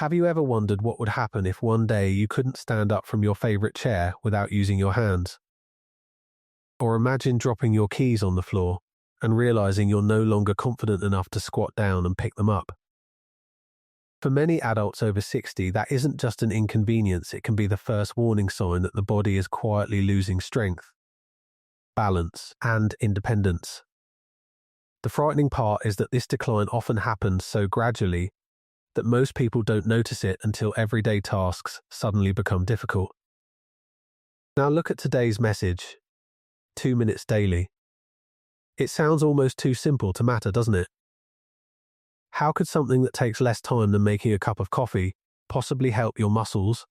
Have you ever wondered what would happen if one day you couldn't stand up from your favorite chair without using your hands? Or imagine dropping your keys on the floor and realizing you're no longer confident enough to squat down and pick them up. For many adults over 60, that isn't just an inconvenience, it can be the first warning sign that the body is quietly losing strength, balance, and independence. The frightening part is that this decline often happens so gradually that most people don't notice it until everyday tasks suddenly become difficult. Now look at today's message, 2 minutes daily. It sounds almost too simple to matter, doesn't it? How could something that takes less time than making a cup of coffee possibly help your muscles,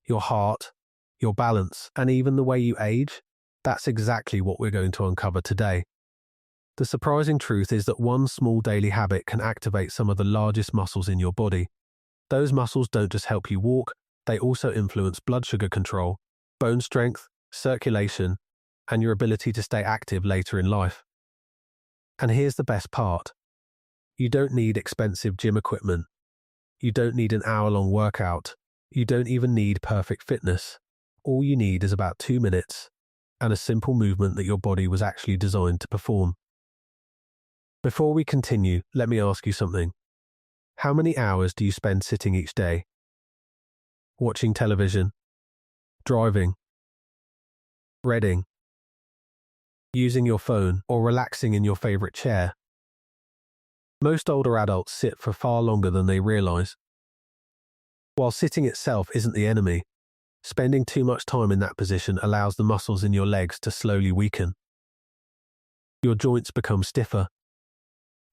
your heart, your balance, and even the way you age? That's exactly what we're going to uncover today. The surprising truth is that one small daily habit can activate some of the largest muscles in your body. Those muscles don't just help you walk, they also influence blood sugar control, bone strength, circulation, and your ability to stay active later in life. And here's the best part. You don't need expensive gym equipment. You don't need an hour-long workout. You don't even need perfect fitness. All you need is about 2 minutes and a simple movement that your body was actually designed to perform. Before we continue, let me ask you something. How many hours do you spend sitting each day? Watching television? Driving? Reading? Using your phone or relaxing in your favorite chair? Most older adults sit for far longer than they realize. While sitting itself isn't the enemy, spending too much time in that position allows the muscles in your legs to slowly weaken. Your joints become stiffer.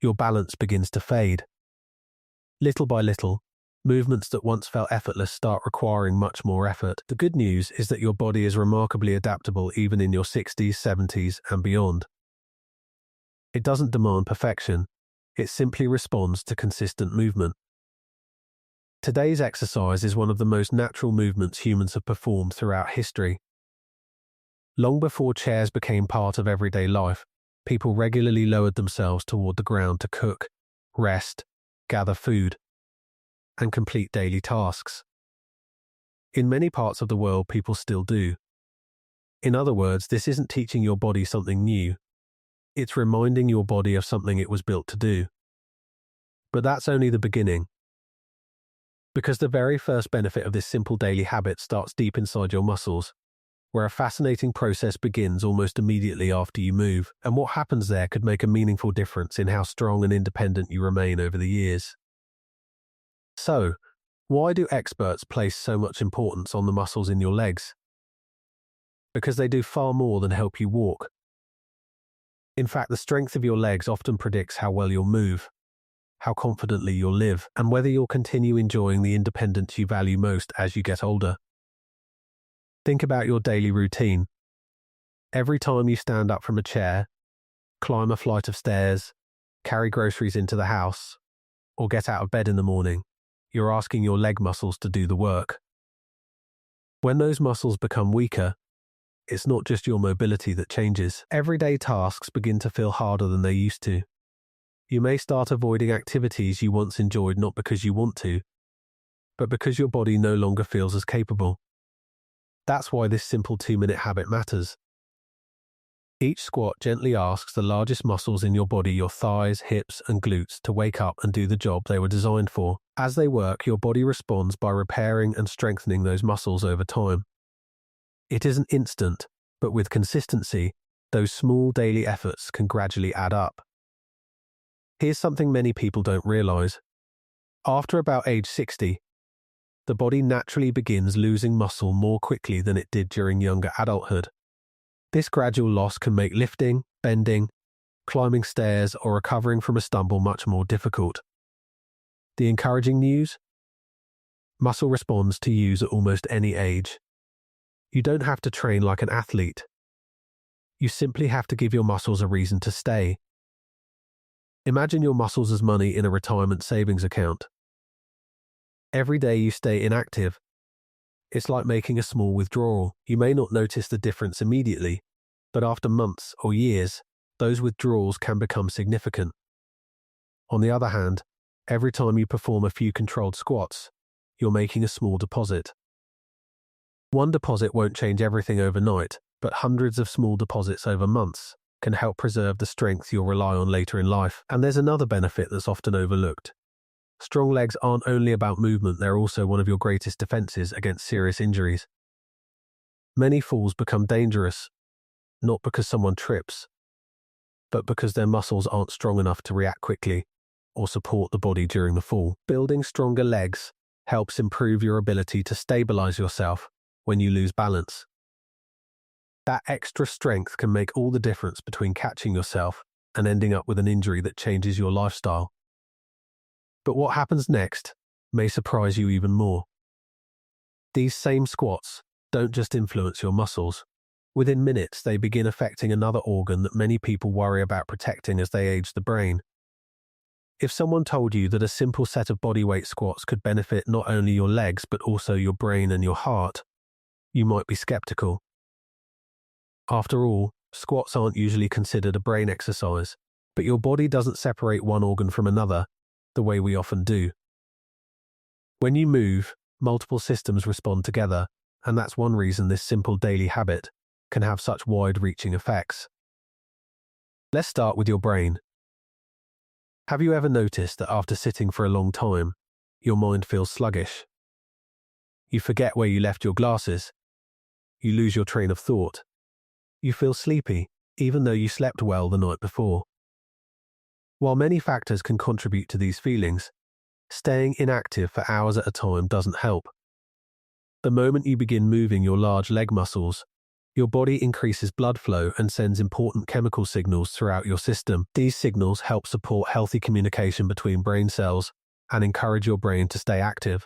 Your balance begins to fade. Little by little, movements that once felt effortless start requiring much more effort. The good news is that your body is remarkably adaptable even in your 60s, 70s, and beyond. It doesn't demand perfection. It simply responds to consistent movement. Today's exercise is one of the most natural movements humans have performed throughout history. Long before chairs became part of everyday life, people regularly lowered themselves toward the ground to cook, rest, gather food, and complete daily tasks. In many parts of the world, people still do. In other words, this isn't teaching your body something new. It's reminding your body of something it was built to do. But that's only the beginning. Because the very first benefit of this simple daily habit starts deep inside your muscles, where a fascinating process begins almost immediately after you move, and what happens there could make a meaningful difference in how strong and independent you remain over the years. So, why do experts place so much importance on the muscles in your legs? Because they do far more than help you walk. In fact, the strength of your legs often predicts how well you'll move, how confidently you'll live, and whether you'll continue enjoying the independence you value most as you get older. Think about your daily routine. Every time you stand up from a chair, climb a flight of stairs, carry groceries into the house, or get out of bed in the morning, you're asking your leg muscles to do the work. When those muscles become weaker, it's not just your mobility that changes. Everyday tasks begin to feel harder than they used to. You may start avoiding activities you once enjoyed not because you want to, but because your body no longer feels as capable. That's why this simple 2-minute habit matters. Each squat gently asks the largest muscles in your body, your thighs, hips, and glutes, to wake up and do the job they were designed for. As they work, your body responds by repairing and strengthening those muscles over time. It isn't instant, but with consistency, those small daily efforts can gradually add up. Here's something many people don't realize. After about age 60, the body naturally begins losing muscle more quickly than it did during younger adulthood. This gradual loss can make lifting, bending, climbing stairs, or recovering from a stumble much more difficult. The encouraging news? Muscle responds to use at almost any age. You don't have to train like an athlete. You simply have to give your muscles a reason to stay. Imagine your muscles as money in a retirement savings account. Every day you stay inactive, it's like making a small withdrawal. You may not notice the difference immediately, but after months or years, those withdrawals can become significant. On the other hand, every time you perform a few controlled squats, you're making a small deposit. One deposit won't change everything overnight, but hundreds of small deposits over months can help preserve the strength you'll rely on later in life. And there's another benefit that's often overlooked. Strong legs aren't only about movement, they're also one of your greatest defenses against serious injuries. Many falls become dangerous, not because someone trips, but because their muscles aren't strong enough to react quickly or support the body during the fall. Building stronger legs helps improve your ability to stabilize yourself when you lose balance. That extra strength can make all the difference between catching yourself and ending up with an injury that changes your lifestyle. But what happens next may surprise you even more. These same squats don't just influence your muscles. Within minutes, they begin affecting another organ that many people worry about protecting as they age: the brain. If someone told you that a simple set of bodyweight squats could benefit not only your legs but also your brain and your heart, you might be skeptical. After all, squats aren't usually considered a brain exercise, but your body doesn't separate one organ from another the way we often do. When you move, multiple systems respond together, and that's one reason this simple daily habit can have such wide-reaching effects. Let's start with your brain. Have you ever noticed that after sitting for a long time, your mind feels sluggish? You forget where you left your glasses. You lose your train of thought. You feel sleepy, even though you slept well the night before. While many factors can contribute to these feelings, staying inactive for hours at a time doesn't help. The moment you begin moving your large leg muscles, your body increases blood flow and sends important chemical signals throughout your system. These signals help support healthy communication between brain cells and encourage your brain to stay active.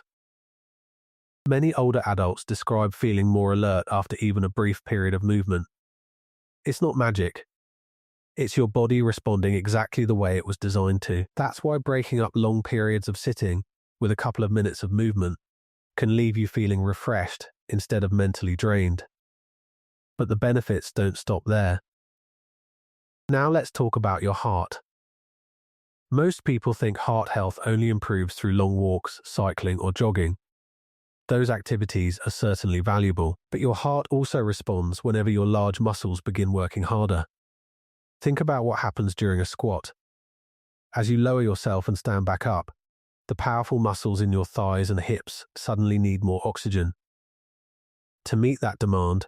Many older adults describe feeling more alert after even a brief period of movement. It's not magic. It's your body responding exactly the way it was designed to. That's why breaking up long periods of sitting with a couple of minutes of movement can leave you feeling refreshed instead of mentally drained. But the benefits don't stop there. Now let's talk about your heart. Most people think heart health only improves through long walks, cycling, or jogging. Those activities are certainly valuable, but your heart also responds whenever your large muscles begin working harder. Think about what happens during a squat. As you lower yourself and stand back up, the powerful muscles in your thighs and hips suddenly need more oxygen. To meet that demand,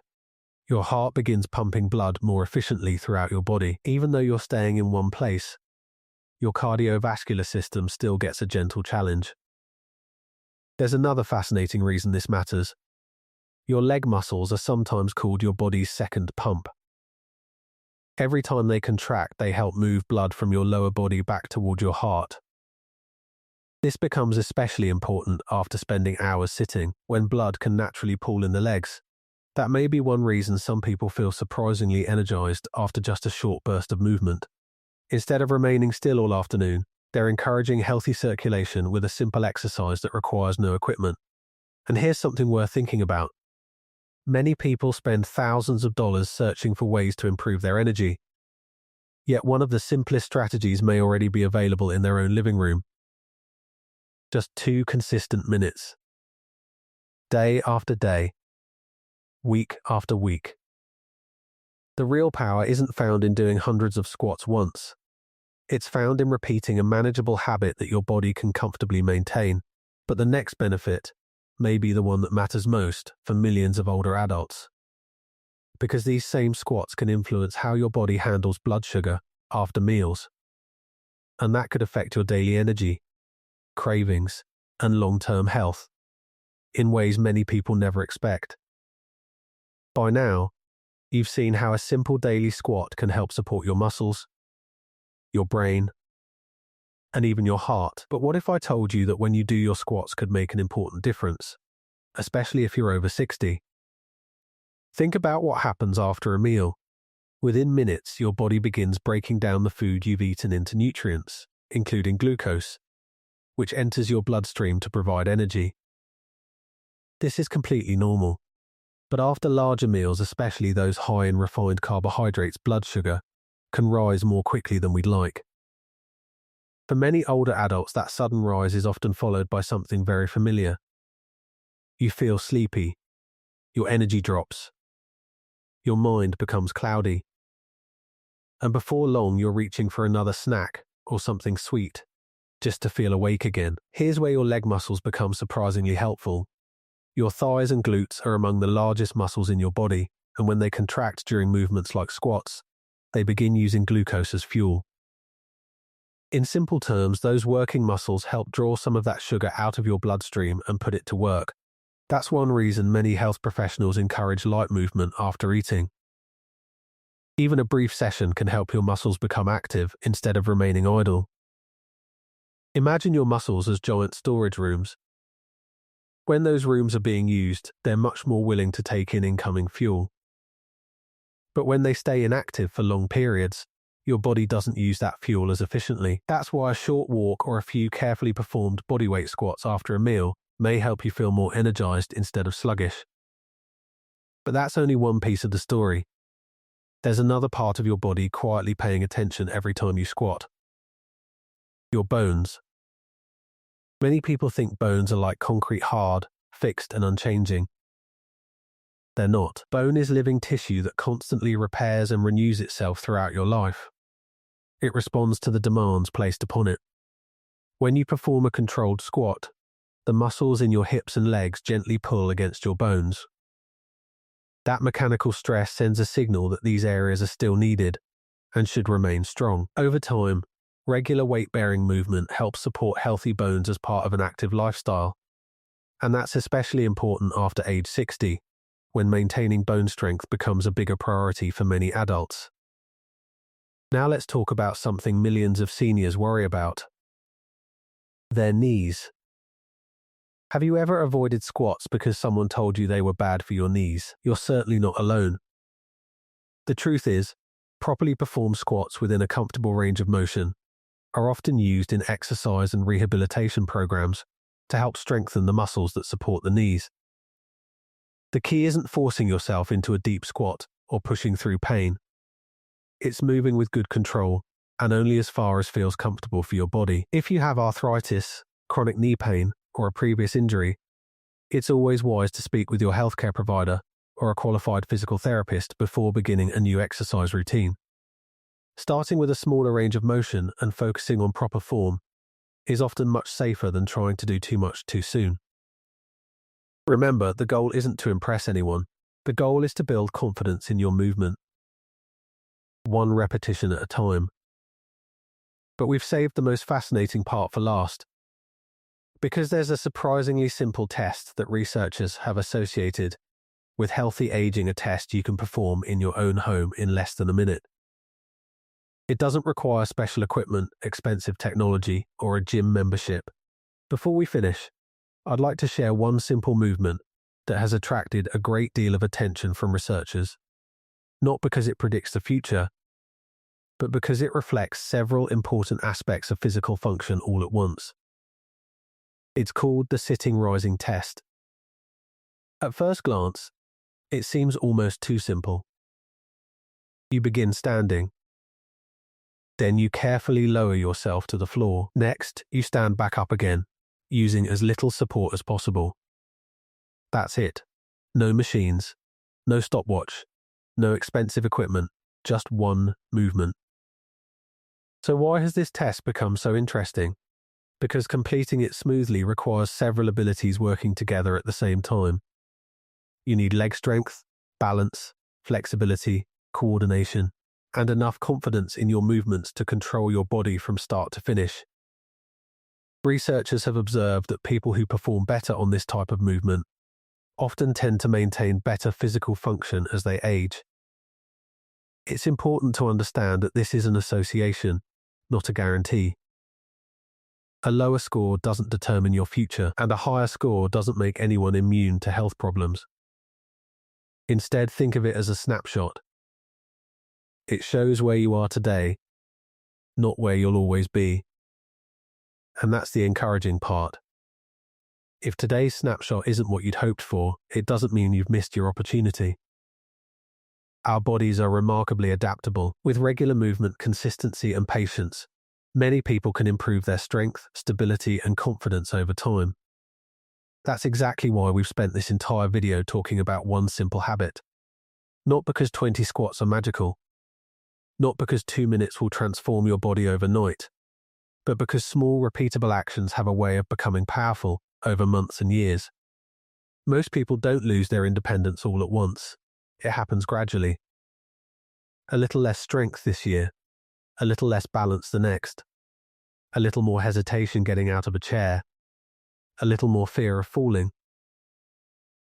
your heart begins pumping blood more efficiently throughout your body. Even though you're staying in one place, your cardiovascular system still gets a gentle challenge. There's another fascinating reason this matters. Your leg muscles are sometimes called your body's second pump. Every time they contract, they help move blood from your lower body back toward your heart. This becomes especially important after spending hours sitting, when blood can naturally pool in the legs. That may be one reason some people feel surprisingly energized after just a short burst of movement. Instead of remaining still all afternoon, they're encouraging healthy circulation with a simple exercise that requires no equipment. And here's something worth thinking about. Many people spend thousands of dollars searching for ways to improve their energy. Yet one of the simplest strategies may already be available in their own living room. Just 2 consistent minutes. Day after day. Week after week. The real power isn't found in doing hundreds of squats once. It's found in repeating a manageable habit that your body can comfortably maintain. But the next benefit may be the one that matters most for millions of older adults. Because these same squats can influence how your body handles blood sugar after meals. And that could affect your daily energy, cravings, and long-term health in ways many people never expect. By now, you've seen how a simple daily squat can help support your muscles, your brain, and even your heart. But what if I told you that when you do your squats could make an important difference, especially if you're over 60? Think about what happens after a meal. Within minutes, your body begins breaking down the food you've eaten into nutrients, including glucose, which enters your bloodstream to provide energy. This is completely normal. But after larger meals, especially those high in refined carbohydrates, blood sugar can rise more quickly than we'd like. For many older adults, that sudden rise is often followed by something very familiar: You feel sleepy. Your energy drops. Your mind becomes cloudy. And before long, you're reaching for another snack or something sweet just to feel awake again. Here's where your leg muscles become surprisingly helpful. Your thighs and glutes are among the largest muscles in your body, and when they contract during movements like squats, they begin using glucose as fuel. In simple terms, those working muscles help draw some of that sugar out of your bloodstream and put it to work. That's one reason many health professionals encourage light movement after eating. Even a brief session can help your muscles become active instead of remaining idle. Imagine your muscles as giant storage rooms. When those rooms are being used, they're much more willing to take in incoming fuel. But when they stay inactive for long periods, your body doesn't use that fuel as efficiently. That's why a short walk or a few carefully performed bodyweight squats after a meal may help you feel more energized instead of sluggish. But that's only one piece of the story. There's another part of your body quietly paying attention every time you squat. Your bones. Many people think bones are like concrete, hard, fixed and unchanging. They're not. Bone is living tissue that constantly repairs and renews itself throughout your life. It responds to the demands placed upon it. When you perform a controlled squat, the muscles in your hips and legs gently pull against your bones. That mechanical stress sends a signal that these areas are still needed and should remain strong. Over time, regular weight-bearing movement helps support healthy bones as part of an active lifestyle, and that's especially important after age 60, when maintaining bone strength becomes a bigger priority for many adults. Now let's talk about something millions of seniors worry about: their knees. Have you ever avoided squats because someone told you they were bad for your knees? You're certainly not alone. The truth is, properly performed squats within a comfortable range of motion are often used in exercise and rehabilitation programs to help strengthen the muscles that support the knees. The key isn't forcing yourself into a deep squat or pushing through pain. It's moving with good control and only as far as feels comfortable for your body. If you have arthritis, chronic knee pain, or a previous injury, it's always wise to speak with your healthcare provider or a qualified physical therapist before beginning a new exercise routine. Starting with a smaller range of motion and focusing on proper form is often much safer than trying to do too much too soon. Remember, the goal isn't to impress anyone. The goal is to build confidence in your movement, one repetition at a time. But we've saved the most fascinating part for last, because there's a surprisingly simple test that researchers have associated with healthy aging, a test you can perform in your own home in less than a minute. It doesn't require special equipment, expensive technology, or a gym membership. Before we finish, I'd like to share one simple movement that has attracted a great deal of attention from researchers, not because it predicts the future, but because it reflects several important aspects of physical function all at once. It's called the sitting-rising test. At first glance, it seems almost too simple. You begin standing. Then you carefully lower yourself to the floor. Next, you stand back up again, using as little support as possible. That's it. No machines, no stopwatch, no expensive equipment, just one movement. So why has this test become so interesting? Because completing it smoothly requires several abilities working together at the same time. You need leg strength, balance, flexibility, coordination, and enough confidence in your movements to control your body from start to finish. Researchers have observed that people who perform better on this type of movement often tend to maintain better physical function as they age. It's important to understand that this is an association, not a guarantee. A lower score doesn't determine your future, and a higher score doesn't make anyone immune to health problems. Instead, think of it as a snapshot. It shows where you are today, not where you'll always be. And that's the encouraging part. If today's snapshot isn't what you'd hoped for, it doesn't mean you've missed your opportunity. Our bodies are remarkably adaptable. With regular movement, consistency, and patience, many people can improve their strength, stability, and confidence over time. That's exactly why we've spent this entire video talking about one simple habit. Not because 20 squats are magical, not because 2 minutes will transform your body overnight, but because small, repeatable actions have a way of becoming powerful over months and years. Most people don't lose their independence all at once. It happens gradually. A little less strength this year, a little less balance the next, a little more hesitation getting out of a chair, a little more fear of falling.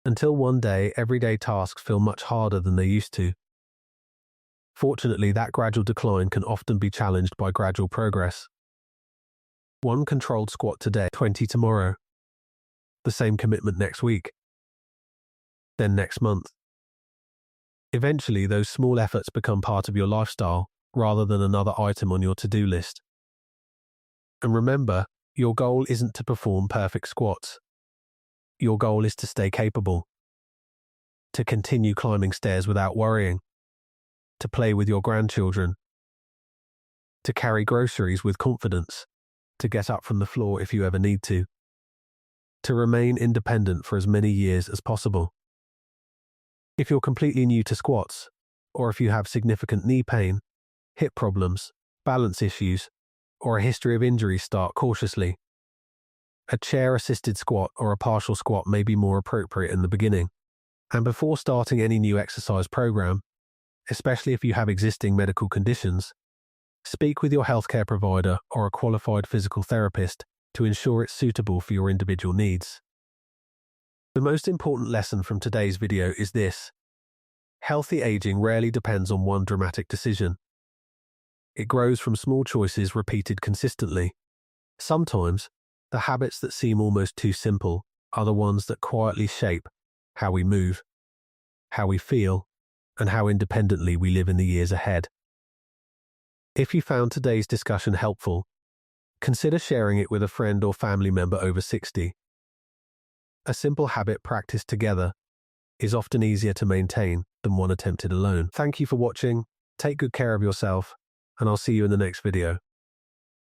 Until one day, everyday tasks feel much harder than they used to. Fortunately, that gradual decline can often be challenged by gradual progress. 1 controlled squat today, 20 tomorrow. The same commitment next week. Then next month. Eventually, those small efforts become part of your lifestyle rather than another item on your to-do list. And remember, your goal isn't to perform perfect squats. Your goal is to stay capable, to continue climbing stairs without worrying, to play with your grandchildren, to carry groceries with confidence, to get up from the floor if you ever need to remain independent for as many years as possible. If you're completely new to squats, or if you have significant knee pain, hip problems, balance issues, or a history of injuries, start cautiously. A chair-assisted squat or a partial squat may be more appropriate in the beginning. And before starting any new exercise program, especially if you have existing medical conditions, speak with your healthcare provider or a qualified physical therapist to ensure it's suitable for your individual needs. The most important lesson from today's video is this: healthy aging rarely depends on one dramatic decision. It grows from small choices repeated consistently. Sometimes, the habits that seem almost too simple are the ones that quietly shape how we move, how we feel, and how independently we live in the years ahead. If you found today's discussion helpful, consider sharing it with a friend or family member over 60. A simple habit practiced together is often easier to maintain than one attempted alone. Thank you for watching, take good care of yourself, and I'll see you in the next video.